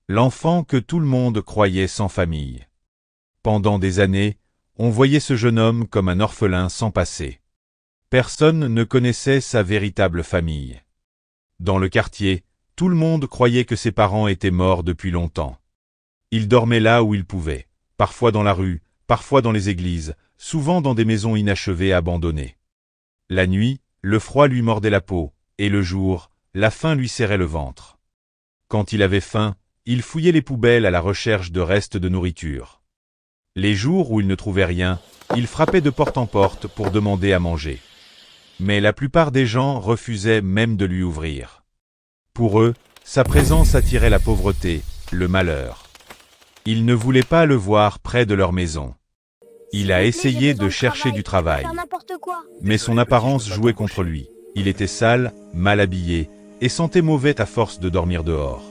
L'enfant que tout le monde croyait sans famille. Pendant des années, on voyait ce jeune homme comme un orphelin sans passé. Personne ne connaissait sa véritable famille. Dans le quartier, tout le monde croyait que ses parents étaient morts depuis longtemps. Il dormait là où il pouvait, parfois dans la rue, parfois dans les églises, souvent dans des maisons inachevées abandonnées. La nuit, le froid lui mordait la peau, et le jour, la faim lui serrait le ventre. Quand il avait faim, il fouillait les poubelles à la recherche de restes de nourriture. Les jours où il ne trouvait rien, il frappait de porte en porte pour demander à manger. Mais la plupart des gens refusaient même de lui ouvrir. Pour eux, sa présence attirait la pauvreté, le malheur. Ils ne voulaient pas le voir près de leur maison. Il a essayé de chercher du travail, mais son apparence jouait contre lui. Il était sale, mal habillé, et sentait mauvais à force de dormir dehors.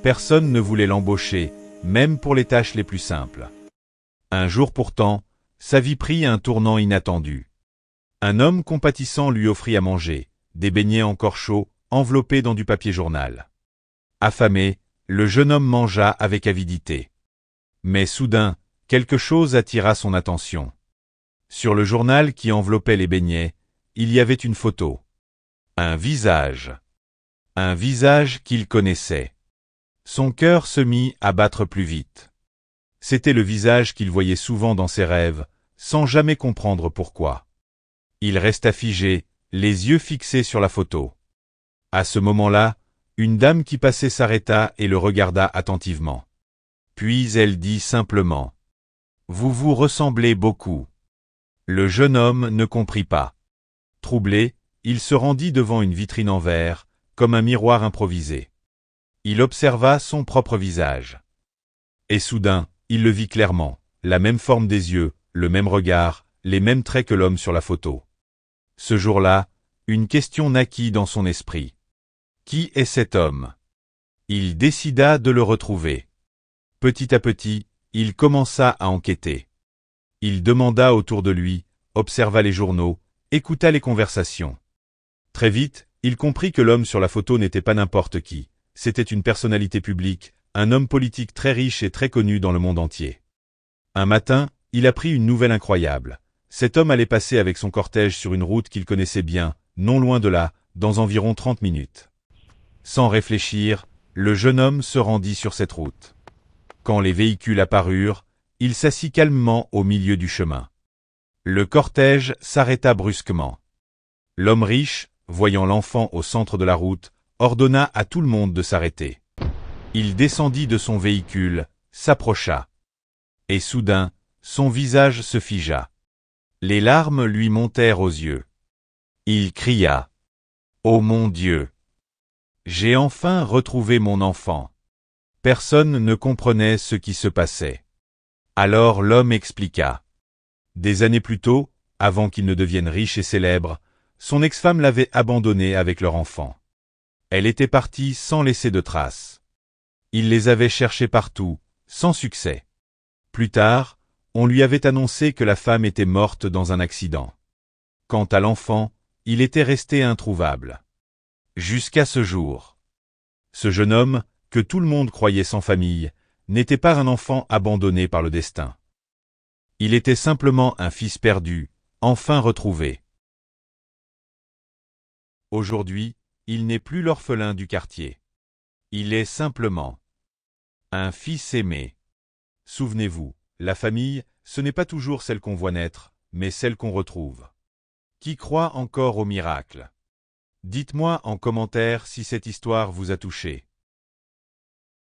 Personne ne voulait l'embaucher, même pour les tâches les plus simples. Un jour pourtant, sa vie prit un tournant inattendu. Un homme compatissant lui offrit à manger, des beignets encore chauds, enveloppés dans du papier journal. Affamé, le jeune homme mangea avec avidité. Mais soudain, quelque chose attira son attention. Sur le journal qui enveloppait les beignets, il y avait une photo. Un visage. Un visage qu'il connaissait. Son cœur se mit à battre plus vite. C'était le visage qu'il voyait souvent dans ses rêves, sans jamais comprendre pourquoi. Il resta figé, les yeux fixés sur la photo. À ce moment-là, une dame qui passait s'arrêta et le regarda attentivement. Puis elle dit simplement « Vous vous ressemblez beaucoup ». Le jeune homme ne comprit pas. Troublé, il se rendit devant une vitrine en verre, comme un miroir improvisé. Il observa son propre visage. Et soudain, il le vit clairement, la même forme des yeux, le même regard, les mêmes traits que l'homme sur la photo. Ce jour-là, une question naquit dans son esprit. Qui est cet homme? Il décida de le retrouver. Petit à petit, il commença à enquêter. Il demanda autour de lui, observa les journaux, écouta les conversations. Très vite, il comprit que l'homme sur la photo n'était pas n'importe qui. C'était une personnalité publique, un homme politique très riche et très connu dans le monde entier. Un matin, il apprit une nouvelle incroyable. Cet homme allait passer avec son cortège sur une route qu'il connaissait bien, non loin de là, dans environ 30 minutes. Sans réfléchir, le jeune homme se rendit sur cette route. Quand les véhicules apparurent, il s'assit calmement au milieu du chemin. Le cortège s'arrêta brusquement. L'homme riche, voyant l'enfant au centre de la route, ordonna à tout le monde de s'arrêter. Il descendit de son véhicule, s'approcha. Et soudain, son visage se figea. Les larmes lui montèrent aux yeux. Il cria « Oh mon Dieu! J'ai enfin retrouvé mon enfant !» Personne ne comprenait ce qui se passait. Alors l'homme expliqua. Des années plus tôt, avant qu'il ne devienne riche et célèbre, son ex-femme l'avait abandonné avec leur enfant. Elle était partie sans laisser de traces. Il les avait cherchés partout, sans succès. Plus tard, on lui avait annoncé que la femme était morte dans un accident. Quant à l'enfant, il était resté introuvable. Jusqu'à ce jour. Ce jeune homme, que tout le monde croyait sans famille, n'était pas un enfant abandonné par le destin. Il était simplement un fils perdu, enfin retrouvé. Aujourd'hui, il n'est plus l'orphelin du quartier. Il est simplement un fils aimé. Souvenez-vous, la famille, ce n'est pas toujours celle qu'on voit naître, mais celle qu'on retrouve. Qui croit encore au miracle? Dites-moi en commentaire si cette histoire vous a touché.